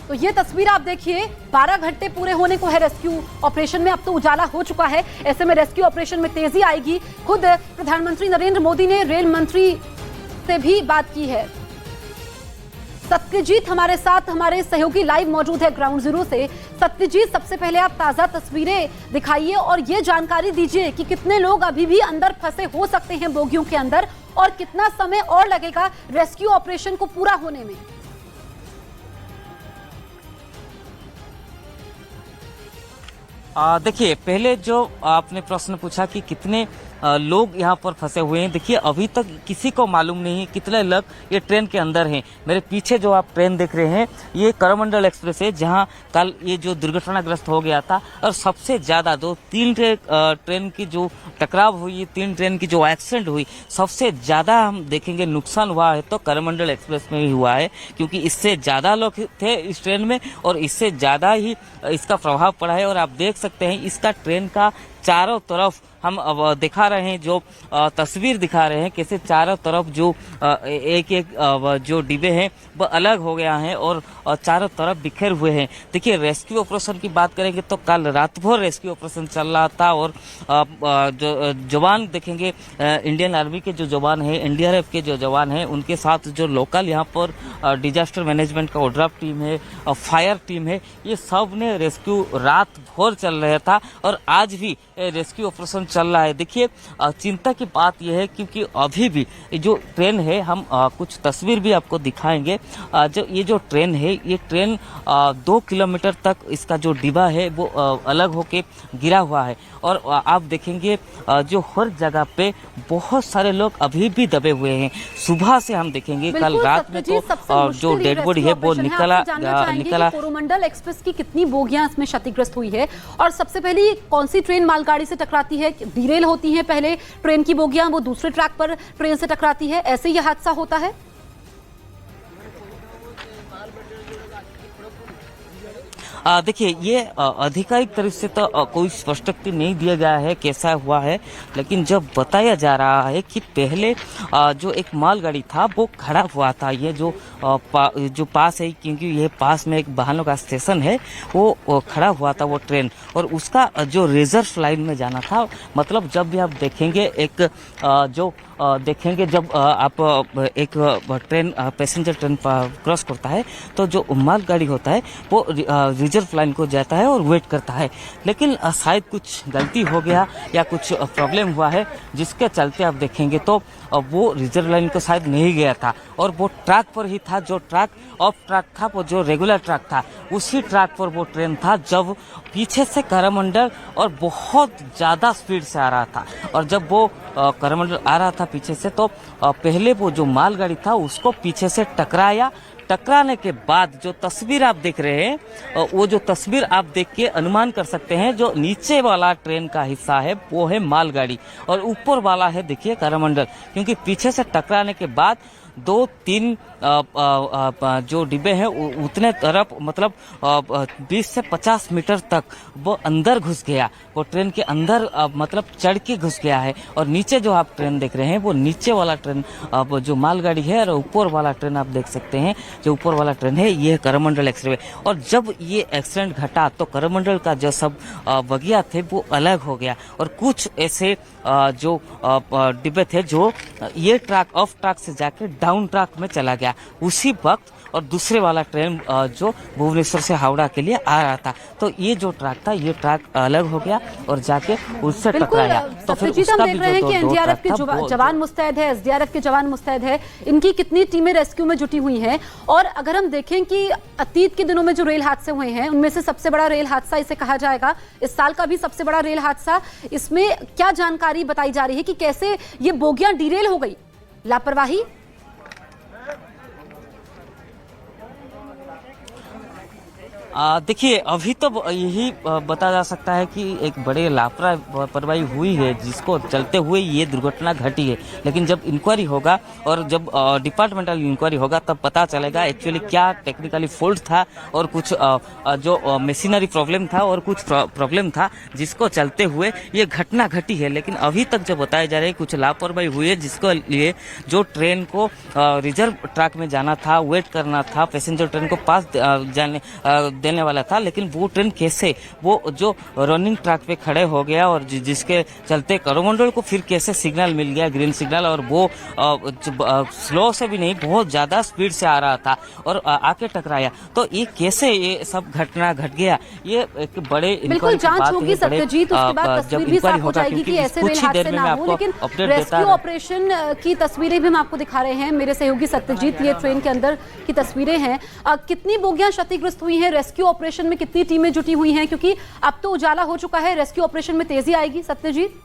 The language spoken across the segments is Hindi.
तो ये तस्वीर आप देखिए, 12 घंटे पूरे होने को है रेस्क्यू ऑपरेशन में। अब तो उजाला हो चुका है, ऐसे में रेस्क्यू ऑपरेशन में तेजी आएगी। खुद प्रधानमंत्री नरेंद्र मोदी ने रेल मंत्री से भी बात की है। सत्यजीत हमारे साथ, हमारे सहयोगी लाइव मौजूद है ग्राउंड जीरो से। सत्यजीत, सबसे पहले आप ताजा तस्वीरें दिखाइए और ये जानकारी दीजिए कि कितने लोग अभी भी अंदर फंसे हो सकते हैं बोगियों के अंदर, और कितना समय और लगेगा रेस्क्यू ऑपरेशन को पूरा होने में। देखिए, पहले जो आपने प्रश्न पूछा कि कितने लोग यहाँ पर फंसे हुए हैं, देखिए अभी तक किसी को मालूम नहीं कितने लोग ये ट्रेन के अंदर हैं। मेरे पीछे जो आप ट्रेन देख रहे हैं ये करमंडल एक्सप्रेस है, जहाँ कल ये जो दुर्घटनाग्रस्त हो गया था। और सबसे ज्यादा तीन ट्रेन की जो टकराव हुई, 3 ट्रेन की जो एक्सीडेंट हुई, सबसे ज्यादा हम देखेंगे नुकसान हुआ है तो करमंडल एक्सप्रेस में ही हुआ है, क्योंकि इससे ज्यादा लोग थे इस ट्रेन में और इससे ज्यादा ही इसका प्रभाव पड़ा है। और आप देख सकते हैं इसका ट्रेन का चारों तरफ हम अब दिखा रहे हैं, जो तस्वीर दिखा रहे हैं कैसे चारों तरफ जो एक एक जो डिब्बे हैं वो अलग हो गया है और चारों तरफ बिखर हुए हैं। देखिए, रेस्क्यू ऑपरेशन की बात करेंगे तो कल रात भर रेस्क्यू ऑपरेशन चल रहा था और जो जवान देखेंगे, इंडियन आर्मी के जो जवान हैं, एनडीआरएफ के जो जवान हैं, उनके साथ जो लोकल यहाँ पर डिजास्टर मैनेजमेंट का ओड्राफ टीम है, फायर टीम है, ये सब ने रेस्क्यू रात भर चल रहा था और आज भी रेस्क्यू ऑपरेशन चल रहा है। देखिए, चिंता की बात यह है क्योंकि अभी भी जो ट्रेन है, हम कुछ तस्वीर भी आपको दिखाएंगे। जो ये जो ट्रेन है, ये ट्रेन 2 किलोमीटर तक इसका जो डिब्बा है वो अलग होके गिरा हुआ है। और आप देखेंगे जो हर जगह पे बहुत सारे लोग अभी भी दबे हुए हैं। सुबह से हम देखेंगे, कल रात में तो जो डेड बॉडी है वो निकला। कोरोमंडल एक्सप्रेस की कितनी बोगियां इसमें क्षतिग्रस्त हुई है, और सबसे पहले कौन सी ट्रेन मालगाड़ी से टकराती है? डिरेल होती है पहले ट्रेन की बोगियां, वो दूसरे ट्रैक पर ट्रेन से टकराती है, ऐसे ही हादसा होता है। देखिए, ये आधिकारिक तरफ से तो कोई स्पष्टीकरण नहीं दिया गया है कैसा हुआ है, लेकिन जब बताया जा रहा है कि पहले जो एक मालगाड़ी था वो खड़ा हुआ था, ये जो पास है, क्योंकि ये पास में एक वाहनों का स्टेशन है, वो खड़ा हुआ था वो ट्रेन, और उसका जो रिजर्व लाइन में जाना था। मतलब जब भी आप देखेंगे एक देखेंगे जब आप एक ट्रेन पैसेंजर ट्रेन क्रॉस करता है तो जो मालगाड़ी होता है वो रिजर्व लाइन को जाता है और वेट करता है। लेकिन शायद कुछ गलती हो गया या कुछ प्रॉब्लम हुआ है, जिसके चलते आप देखेंगे तो वो रिजर्व लाइन को शायद नहीं गया था और वो ट्रैक पर ही था। जो ट्रैक ऑफ ट्रैक था, वो जो रेगुलर ट्रैक था, उसी ट्रैक पर वो ट्रेन था जब पीछे से करमंडल और बहुत ज़्यादा स्पीड से आ रहा था। और जब वो करमंडल आ रहा था पीछे से, तो पहले वो जो मालगाड़ी था उसको पीछे से टकराया। टकराने के बाद जो तस्वीर आप देख रहे हैं, वो जो तस्वीर आप देख के अनुमान कर सकते हैं, जो नीचे वाला ट्रेन का हिस्सा है वो है मालगाड़ी और ऊपर वाला है देखिए करमंडल, क्योंकि पीछे से टकराने के बाद 2-3 जो डिब्बे हैं उतने तरफ, मतलब 20 से 50 मीटर तक वो अंदर घुस गया, वो ट्रेन के अंदर मतलब चढ़ के घुस गया है। और नीचे जो आप ट्रेन देख रहे हैं वो नीचे वाला ट्रेन जो मालगाड़ी है, और ऊपर वाला ट्रेन आप देख सकते हैं, जो ऊपर वाला ट्रेन है ये करमंडल एक्सप्रेस। और जब ये एक्सीडेंट घटा तो करमंडल का जो सब बगिया थे वो अलग हो गया और कुछ ऐसे जो डिब्बे थे जो ये ट्रैक ऑफ ट्रैक से जाके डाउन ट्रैक में चला गया उसी वक्त। और दूसरे वाला ट्रेन जो भुवनेश्वर से हावड़ा के लिए आ रहा था, तो ये जो ट्रैक था ये ट्रैक अलग हो गया और जाके उससे टकराया। तो फिर उसका भी देख रहे हैं कि एनडीआरएफ के जवान मुस्तैद है, एसडीआरएफ के जवान मुस्तैद है, इनकी कितनी टीमें रेस्क्यू में जुटी हुई हैं। और अगर हम देखें कि अतीत के दिनों में जो रेल हादसे हुए हैं उनमें से सबसे बड़ा रेल हादसा इसे कहा जाएगा, इस साल का भी सबसे बड़ा रेल हादसा। इसमें क्या जानकारी बताई जा रही है कि कैसे ये बोगियां डिरेल हो गई? लापरवाही? देखिए अभी तो यही बता जा सकता है कि एक बड़े लापरवाही हुई है जिसको चलते हुए ये दुर्घटना घटी है, लेकिन जब इंक्वायरी होगा और जब डिपार्टमेंटल इंक्वायरी होगा तब पता चलेगा एक्चुअली क्या टेक्निकली फॉल्ट था और कुछ जो मशीनरी प्रॉब्लम था और कुछ प्रॉब्लम था जिसको चलते हुए ये घटना घटी है। लेकिन अभी तक जो बताया जा रहा है कुछ लापरवाही हुई है जिसको लिए जो ट्रेन को रिजर्व ट्रैक में जाना था, वेट करना था, पैसेंजर ट्रेन को पास देने वाला था, लेकिन वो ट्रेन कैसे वो जो रनिंग ट्रैक पे खड़े हो गया और जिसके चलते कोरोमंडल को फिर कैसे सिग्नल मिल गया, ग्रीन सिग्नल, और वो स्लो से भी नहीं बहुत ज्यादा स्पीड से आ रहा था और आके टकराया। तो ये कैसे ये सब घटना घट गया, ये एक बड़े बिल्कुल जांच होगी सत्यजीत, उसके बाद तस्वीर भी साफ हो जाएगी कि ऐसे रेल हादसे ना हो। लेकिन रेस्क्यू ऑपरेशन की तस्वीरें भी हम आपको दिखा रहे हैं, मेरे सहयोगी सत्यजीत, ये ट्रेन के अंदर की तस्वीरें हैं। कितनी बोगियां क्षतिग्रस्त हुई हैं, रेस्क्यू ऑपरेशन में कितनी टीमें जुटी हुई हैं, क्योंकि अब तो उजाला हो चुका है, रेस्क्यू ऑपरेशन में तेजी आएगी सत्यजीत?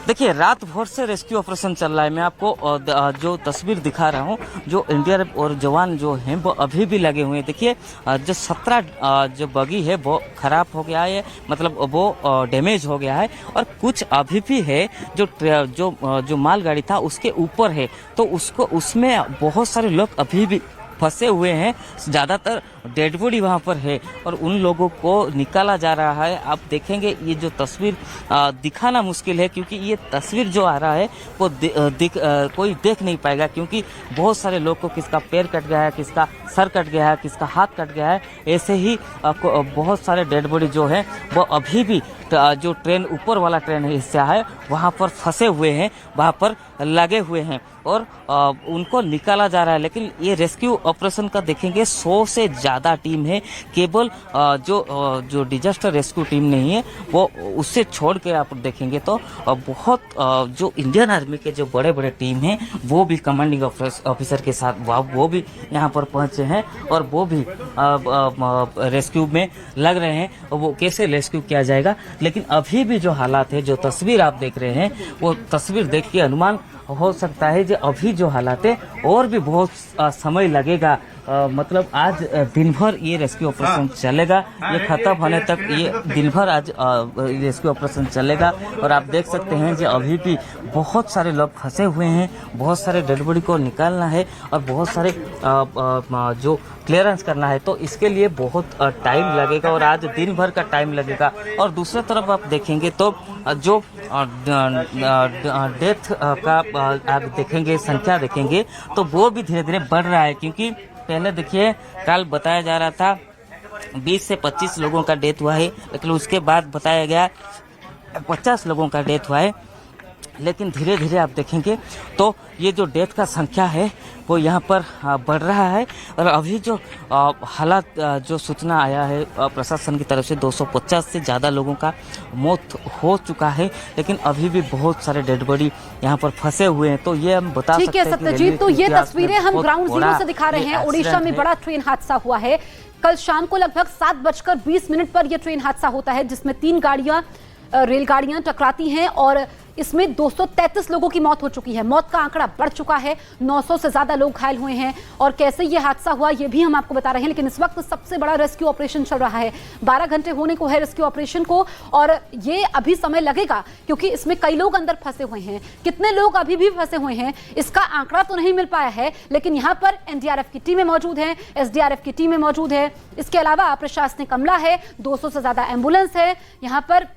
देखिए रात भर से रेस्क्यू ऑपरेशन चल रहा है। मैं आपको जो तस्वीर दिखा रहा हूँ, जो एनडीआरएफ और जवान जो हैं वो अभी भी लगे हुए हैं। देखिए जो 17 जो बगी है वो खराब हो गया है, मतलब वो डैमेज हो गया है, और कुछ अभी भी है जो मालगाड़ी था उसके ऊपर है, तो उसको उसमें बहुत सारे लोग अभी भी फंसे हुए हैं, ज्यादातर डेड बॉडी वहां पर है और उन लोगों को निकाला जा रहा है। आप देखेंगे ये जो तस्वीर दिखाना मुश्किल है क्योंकि ये तस्वीर जो आ रहा है वो कोई देख नहीं पाएगा, क्योंकि बहुत सारे लोग को किसका पैर कट गया है, किसका सर कट गया है, किसका हाथ कट गया है, ऐसे ही बहुत सारे डेड बॉडी जो है वो अभी भी जो ट्रेन ऊपर वाला ट्रेन हिस्सा है वहाँ पर फंसे हुए हैं, वहाँ पर लगे हुए हैं और उनको निकाला जा रहा है। लेकिन ये रेस्क्यू ऑपरेशन का देखेंगे 100 से ज़्यादा टीम है, केवल जो डिजास्टर रेस्क्यू टीम नहीं है वो उससे छोड़ के आप देखेंगे तो बहुत जो इंडियन आर्मी के जो बड़े बड़े टीम हैं वो भी कमांडिंग ऑफिसर के साथ वो भी यहाँ पर पहुँचे हैं और वो भी रेस्क्यू में लग रहे हैं। वो कैसे रेस्क्यू किया जाएगा, लेकिन अभी भी जो हालात है, जो तस्वीर आप देख रहे हैं, वो तस्वीर देख के अनुमान हो सकता है जो अभी जो हालात है और भी बहुत समय लगेगा। मतलब आज दिन भर ये रेस्क्यू ऑपरेशन चलेगा, ये खत्म होने तक ये दिन भर आज रेस्क्यू ऑपरेशन चलेगा। और आप देख सकते हैं कि अभी भी बहुत सारे लोग फंसे हुए हैं, बहुत सारे डेड बॉडी को निकालना है और बहुत सारे जो क्लियरेंस करना है, तो इसके लिए बहुत टाइम लगेगा और आज दिन भर का टाइम लगेगा। और दूसरी तरफ आप देखेंगे तो जो डेथ का आप देखेंगे, संख्या देखेंगे तो वो भी धीरे धीरे बढ़ रहा है, क्योंकि पहले देखिए कल बताया जा रहा था 20 से 25 लोगों का डेथ हुआ है, लेकिन उसके बाद बताया गया 50 लोगों का डेथ हुआ है। लेकिन धीरे धीरे आप देखेंगे तो ये जो डेथ का संख्या है वो यहाँ पर बढ़ रहा है। और अभी जो हालात जो सूचना आया है प्रशासन की तरफ से 250 से ज़्यादा लोगों का मौत हो चुका है, लेकिन अभी भी बहुत सारे डेड बॉडी यहाँ पर फंसे हुए हैं। तो ये हम बता सकते हैं। सत्यजीत, तो ये तस्वीरें हम ग्राउंड जीरो से दिखा रहे हैं। उड़ीसा में बड़ा ट्रेन हादसा हुआ है। कल शाम को लगभग 7:20 पर यह ट्रेन हादसा होता है, जिसमें 3 रेलगाड़ियां टकराती हैं और इसमें 233 लोगों की मौत हो चुकी है। मौत का आंकड़ा बढ़ चुका है, 900 से ज्यादा लोग घायल हुए हैं। और कैसे ये हादसा हुआ ये भी हम आपको बता रहे हैं। लेकिन इस वक्त सबसे बड़ा रेस्क्यू ऑपरेशन चल रहा है, 12 घंटे होने को है रेस्क्यू ऑपरेशन को, और ये अभी समय लगेगा क्योंकि इसमें कई लोग अंदर फंसे हुए हैं। कितने लोग अभी भी फंसे हुए हैं इसका आंकड़ा तो नहीं मिल पाया है, लेकिन यहाँ पर एनडीआरएफ की टीमें मौजूद हैं, एसडीआरएफ की टीमें मौजूद है। इसके अलावा प्रशासनिक अमला है, 200 से ज्यादा एम्बुलेंस है, यहाँ पर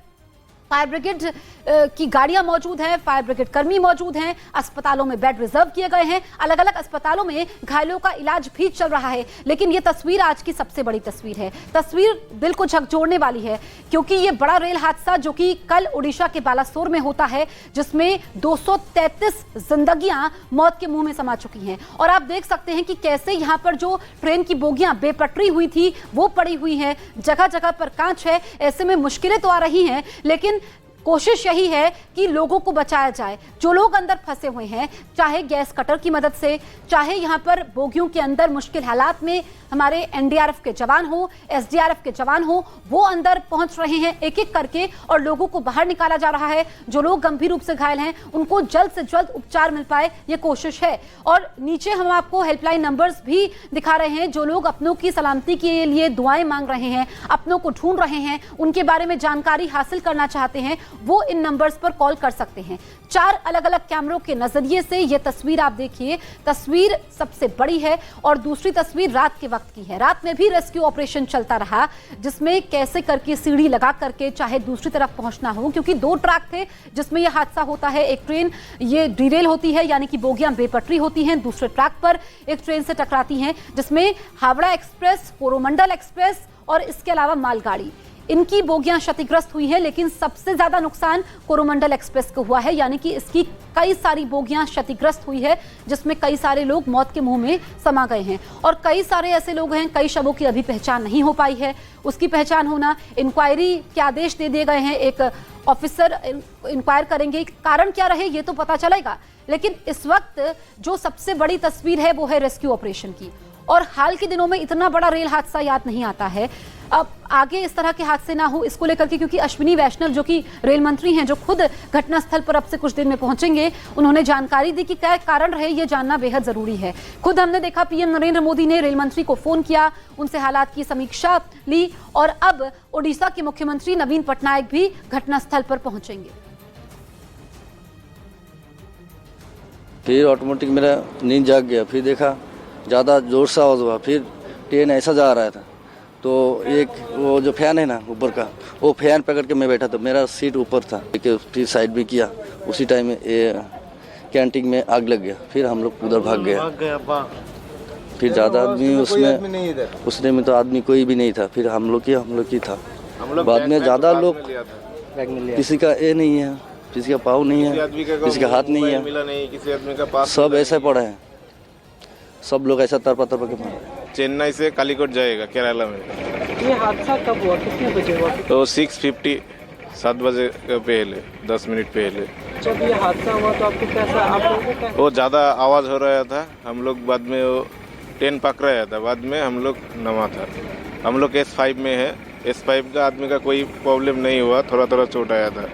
फायर ब्रिगेड की गाड़ियां मौजूद हैं, फायर ब्रिगेड कर्मी मौजूद हैं, अस्पतालों में बेड रिजर्व किए गए हैं, अलग अलग अस्पतालों में घायलों का इलाज भी चल रहा है। लेकिन ये तस्वीर आज की सबसे बड़ी तस्वीर है, तस्वीर दिल को झकझोरने वाली है, क्योंकि ये बड़ा रेल हादसा जो कि कल उड़ीसा के बालासोर में होता है, जिसमें 233 जिंदगियां मौत के मुंह में समा चुकी हैं। और आप देख सकते हैं कि कैसे यहां पर जो ट्रेन की बोगियां बेपटरी हुई थी वो पड़ी हुई हैं, जगह जगह पर कांच है। ऐसे में मुश्किलें तो आ रही हैं, लेकिन कोशिश यही है कि लोगों को बचाया जाए, जो लोग अंदर फंसे हुए हैं, चाहे गैस कटर की मदद से, चाहे यहां पर बोगियों के अंदर मुश्किल हालात में हमारे एनडीआरएफ के जवान हो, एसडीआरएफ के जवान हो, वो अंदर पहुंच रहे हैं एक एक करके और लोगों को बाहर निकाला जा रहा है। जो लोग गंभीर रूप से घायल हैं उनको जल्द से जल्द उपचार मिल पाए, ये कोशिश है। और नीचे हम आपको हेल्पलाइन नंबर्स भी दिखा रहे हैं। जो लोग अपनों की सलामती के लिए दुआएं मांग रहे हैं, अपनों को ढूंढ रहे हैं, उनके बारे में जानकारी हासिल करना चाहते हैं, वो इन नंबर्स पर कॉल कर सकते हैं। 4 अलग अलग कैमरों के नजरिए से ये तस्वीर आप देखिए। तस्वीर सबसे बड़ी है और दूसरी तस्वीर रात के वक्त की है। रात में भी रेस्क्यू ऑपरेशन चलता रहा, जिसमें कैसे करके सीढ़ी लगा करके चाहे दूसरी तरफ पहुंचना हो, क्योंकि 2 ट्रैक थे जिसमें यह हादसा होता है। एक ट्रेन ये डिरेल होती है, यानी कि बोगियां बेपटरी होती हैं। दूसरे ट्रैक पर एक ट्रेन से टकराती हैं, जिसमें हावड़ा एक्सप्रेस, कोरोमंडल एक्सप्रेस और इसके अलावा मालगाड़ी, इनकी बोगियां क्षतिग्रस्त हुई हैं। लेकिन सबसे ज्यादा नुकसान कोरोमंडल एक्सप्रेस को हुआ है, यानी कि इसकी कई सारी बोगियां क्षतिग्रस्त हुई है, जिसमें कई सारे लोग मौत के मुंह में समा गए हैं और कई सारे ऐसे लोग हैं, कई शवों की अभी पहचान नहीं हो पाई है। उसकी पहचान होना, इंक्वायरी के आदेश दे दिए गए हैं, एक ऑफिसर इंक्वायर करेंगे, कारण क्या रहे ये तो पता चलेगा। लेकिन इस वक्त जो सबसे बड़ी तस्वीर है वो है रेस्क्यू ऑपरेशन की। और हाल के दिनों में इतना बड़ा रेल हादसा याद नहीं आता है। अब आगे इस तरह के हादसे ना हो इसको लेकर के, क्योंकि अश्विनी वैष्णव जो कि रेल मंत्री हैं, जो खुद घटनास्थल पर अब से कुछ दिन में पहुंचेंगे, उन्होंने जानकारी दी कि क्या कारण रहे ये जानना बेहद जरूरी है। खुद हमने देखा पीएम नरेंद्र मोदी ने रेल मंत्री को फोन किया, उनसे हालात की समीक्षा ली और अब ओडिशा के मुख्यमंत्री नवीन पटनायक भी घटनास्थल पर पहुंचेंगे। फिर ऑटोमेटिक मेरा नींद जाग गया, फिर देखा ज़्यादा जोर से आवाज़ हुआ, फिर ट्रेन ऐसा जा रहा था तो एक वो जो फैन है ना ऊपर का, वो फैन पकड़ के मैं बैठा था, मेरा सीट ऊपर था, फिर साइड भी किया। उसी टाइम में कैंटीन में आग लग गया, फिर हम लोग उधर भाग गया। फिर ज़्यादा आदमी उसने में तो आदमी कोई भी नहीं था, फिर हम लोग की था। बाद में ज़्यादा लोग, किसी का ये नहीं है, किसी का पाँव नहीं है, किसी का हाथ नहीं है, सब ऐसा पड़ा है, सब लोग ऐसा तरपा के मारे। चेन्नई से कालीकोट जाएगा केरला में। ये हादसा कब हुआ, कितने बजे हुआ? तो 6:50, 7 बजे पहले, 10 मिनट पहले जब ये हादसा हुआ तो आपको कैसा, आप लोगों को क्या? वो ज़्यादा आवाज़ हो रहा था, हम लोग बाद में वो ट्रेन पकड़ रहा था, बाद में हम लोग नमा था। हम लोग S5 में है, S5 का आदमी का कोई प्रॉब्लम नहीं हुआ, थोड़ा चोट आया था।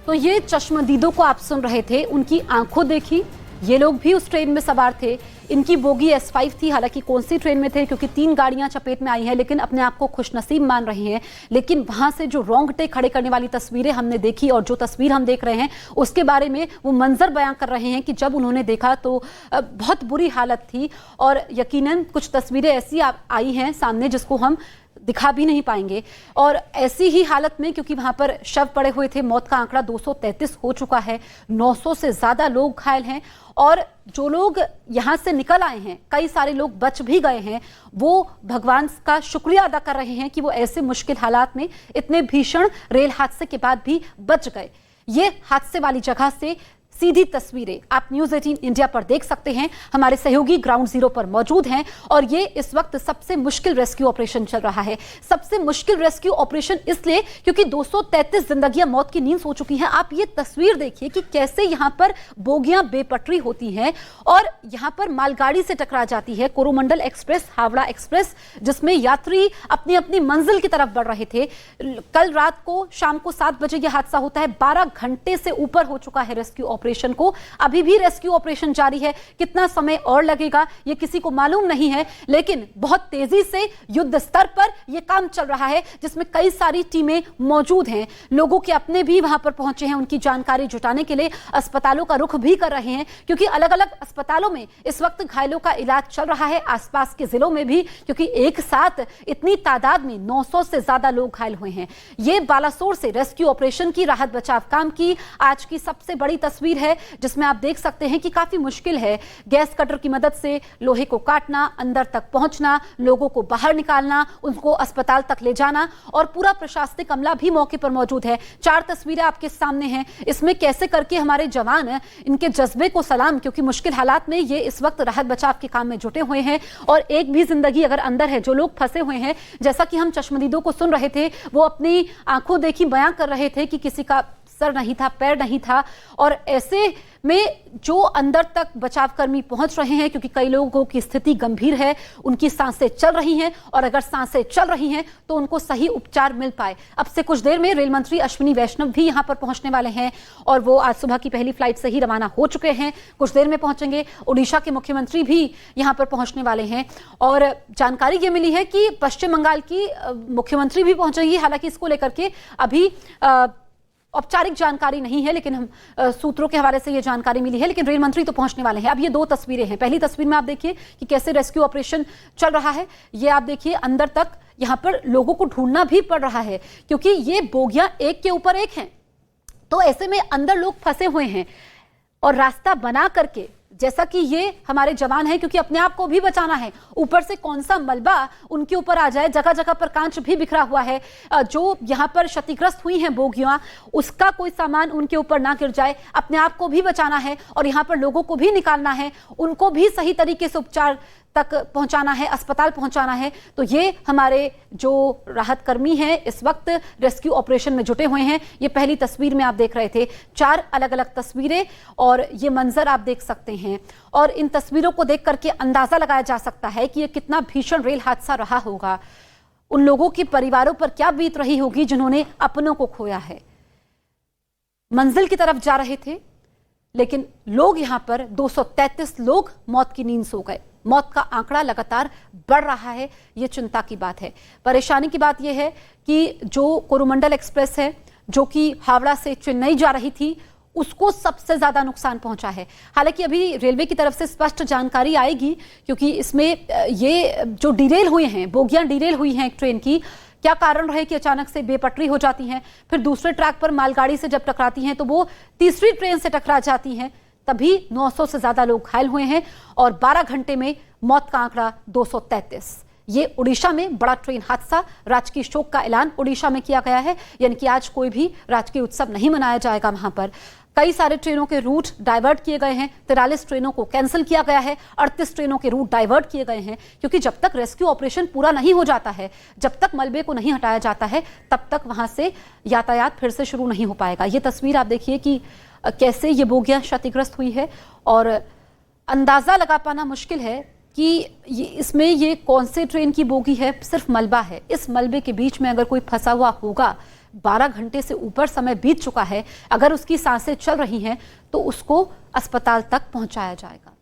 तो ये चश्मदीदों को आप सुन रहे थे, उनकी आंखों देखी। ये लोग भी उस ट्रेन में सवार थे, इनकी बोगी S5 थी। हालांकि कौन सी ट्रेन में थे, क्योंकि 3 गाड़ियां चपेट में आई हैं, लेकिन अपने आप को खुशनसीब मान रहे हैं। लेकिन वहां से जो रोंगटे खड़े करने वाली तस्वीरें हमने देखी और जो तस्वीर हम देख रहे हैं उसके बारे में वो मंजर बयां कर रहे हैं कि जब उन्होंने देखा तो बहुत बुरी हालत थी। और यकीनन कुछ तस्वीरें ऐसी आई हैं सामने जिसको हम दिखा भी नहीं पाएंगे। और ऐसी ही हालत में, क्योंकि वहां पर शव पड़े हुए थे, मौत का आंकड़ा 233 हो चुका है, 900 से ज्यादा लोग घायल हैं और जो लोग यहां से निकल आए हैं, कई सारे लोग बच भी गए हैं, वो भगवान का शुक्रिया अदा कर रहे हैं कि वो ऐसे मुश्किल हालात में इतने भीषण रेल हादसे के बाद भी बच गए। ये हादसे वाली जगह से सीधी तस्वीरें आप न्यूज़ 18 इंडिया पर देख सकते हैं। हमारे सहयोगी ग्राउंड जीरो पर मौजूद हैं और ये इस वक्त सबसे मुश्किल रेस्क्यू ऑपरेशन चल रहा है। सबसे मुश्किल रेस्क्यू ऑपरेशन इसलिए क्योंकि 233 जिंदगियां मौत की नींद सो चुकी हैं। आप ये तस्वीर देखिए कि कैसे यहां पर बोगियां बेपटरी होती हैं और यहां पर मालगाड़ी से टकरा जाती है कोरोमंडल एक्सप्रेस, हावड़ा एक्सप्रेस, जिसमें यात्री अपनी अपनी मंजिल की तरफ बढ़ रहे थे। कल रात को शाम को 7 बजे यह हादसा होता है। 12 घंटे से ऊपर हो चुका है रेस्क्यू ऑपरेशन को। अभी भी रेस्क्यू ऑपरेशन जारी है। कितना समय और लगेगा ये किसी को मालूम नहीं है, लेकिन बहुत तेजी से युद्ध स्तर पर यह काम चल रहा है, जिसमें कई सारी टीमें मौजूद हैं। लोगों के अपने भी वहां पर पहुंचे हैं, उनकी जानकारी जुटाने के लिए अस्पतालों का रुख भी कर रहे हैं, क्योंकि अलग अलग अस्पतालों में इस वक्त घायलों का इलाज चल रहा है, आसपास के जिलों में भी, क्योंकि एक साथ इतनी तादाद में 900 से ज्यादा लोग घायल हुए हैं। ये बालासोर से रेस्क्यू ऑपरेशन की, राहत बचाव काम की आज की सबसे बड़ी तस्वीर तस्वीर है जिसमें आप देख सकते हैं कि काफी मुश्किल है गैस कटर की मदद से लोहे को काटना, अंदर तक पहुंचना, लोगों को बाहर निकालना, उनको अस्पताल तक ले जाना, और पूरा प्रशासनिक अमला भी मौके पर मौजूद है। 4 तस्वीरें आपके सामने हैं। इसमें कैसे करके हमारे जवान इनके जज्बे को सलाम, क्योंकि मुश्किल हालात में ये इस वक्त राहत बचाव के काम में जुटे हुए हैं और एक भी जिंदगी अगर अंदर है, जो लोग फंसे हुए हैं, जैसा कि हम चश्मदीदों को सुन रहे थे, वो अपनी आंखों देखी बयां कर रहे थे कि किसी का सर नहीं था, पैर नहीं था, और ऐसे में जो अंदर तक बचाव कर्मी पहुंच रहे हैं, क्योंकि कई लोगों की स्थिति गंभीर है, उनकी सांसें चल रही हैं, और अगर सांसें चल रही हैं तो उनको सही उपचार मिल पाए। अब से कुछ देर में रेल मंत्री अश्विनी वैष्णव भी यहां पर पहुंचने वाले हैं और वो आज सुबह की पहली फ्लाइट से ही रवाना हो चुके हैं, कुछ देर में पहुंचेंगे। ओडिशा के मुख्यमंत्री भी यहां पर पहुंचने वाले हैं और जानकारी ये मिली है कि पश्चिम बंगाल की मुख्यमंत्री भी पहुंचेंगी। हालांकि इसको लेकर के अभी औपचारिक जानकारी नहीं है, लेकिन हम सूत्रों के हवाले से ये जानकारी मिली है, लेकिन रेल मंत्री तो पहुंचने वाले हैं। अब ये 2 तस्वीरें हैं। पहली तस्वीर में आप देखिए कि कैसे रेस्क्यू ऑपरेशन चल रहा है। ये आप देखिए अंदर तक यहां पर लोगों को ढूंढना भी पड़ रहा है, क्योंकि ये बोगियां एक के ऊपर एक हैं, तो ऐसे में अंदर लोग फंसे हुए हैं और रास्ता बना करके, जैसा कि ये हमारे जवान हैं, क्योंकि अपने आप को भी बचाना है, ऊपर से कौन सा मलबा उनके ऊपर आ जाए, जगह जगह पर कांच भी बिखरा हुआ है, जो यहाँ पर क्षतिग्रस्त हुई हैं बोगियां, उसका कोई सामान उनके ऊपर ना गिर जाए, अपने आप को भी बचाना है और यहाँ पर लोगों को भी निकालना है, उनको भी सही तरीके से उपचार तक पहुंचाना है, अस्पताल पहुंचाना है। तो ये हमारे जो राहत कर्मी हैं इस वक्त रेस्क्यू ऑपरेशन में जुटे हुए हैं। ये पहली तस्वीर में आप देख रहे थे, 4 अलग अलग तस्वीरें और ये मंजर आप देख सकते हैं, और इन तस्वीरों को देख करके अंदाजा लगाया जा सकता है कि ये कितना भीषण रेल हादसा रहा होगा। उन लोगों के परिवारों पर क्या बीत रही होगी जिन्होंने अपनों को खोया है। मंजिल की तरफ जा रहे थे, लेकिन लोग यहां पर 233 लोग मौत की नींद सो गए। मौत का आंकड़ा लगातार बढ़ रहा है, यह चिंता की बात है। परेशानी की बात यह है कि जो कोरोमंडल एक्सप्रेस है, जो कि हावड़ा से चेन्नई जा रही थी, उसको सबसे ज्यादा नुकसान पहुंचा है। हालांकि अभी रेलवे की तरफ से स्पष्ट जानकारी आएगी, क्योंकि इसमें ये जो डिरेल हुए हैं, बोगियां डिरेल हुई हैं एक ट्रेन की, क्या कारण रहे कि अचानक से बेपटरी हो जाती हैं, फिर दूसरे ट्रैक पर मालगाड़ी से जब टकराती हैं तो वो तीसरी ट्रेन से टकरा जाती हैं, तभी 900 से ज्यादा लोग घायल हुए हैं और 12 घंटे में मौत का आंकड़ा 233। ये उड़ीसा में बड़ा ट्रेन हादसा, राजकीय शोक का ऐलान उड़ीसा में किया गया है, यानी कि आज कोई भी राजकीय उत्सव नहीं मनाया जाएगा वहां पर। कई सारे ट्रेनों के रूट डाइवर्ट किए गए हैं, 43 ट्रेनों को कैंसिल किया गया है, 38 ट्रेनों के रूट डाइवर्ट किए गए हैं, क्योंकि जब तक रेस्क्यू ऑपरेशन पूरा नहीं हो जाता है, जब तक मलबे को नहीं हटाया जाता है, तब तक वहां से यातायात फिर से शुरू नहीं हो पाएगा। ये तस्वीर आप देखिए कि कैसे ये बोगियां क्षतिग्रस्त हुई है और अंदाजा लगा पाना मुश्किल है कि इसमें ये कौन से ट्रेन की बोगी है। सिर्फ मलबा है, इस मलबे के बीच में अगर कोई फंसा हुआ होगा, 12 घंटे से ऊपर समय बीत चुका है, अगर उसकी सांसें चल रही हैं तो उसको अस्पताल तक पहुंचाया जाएगा।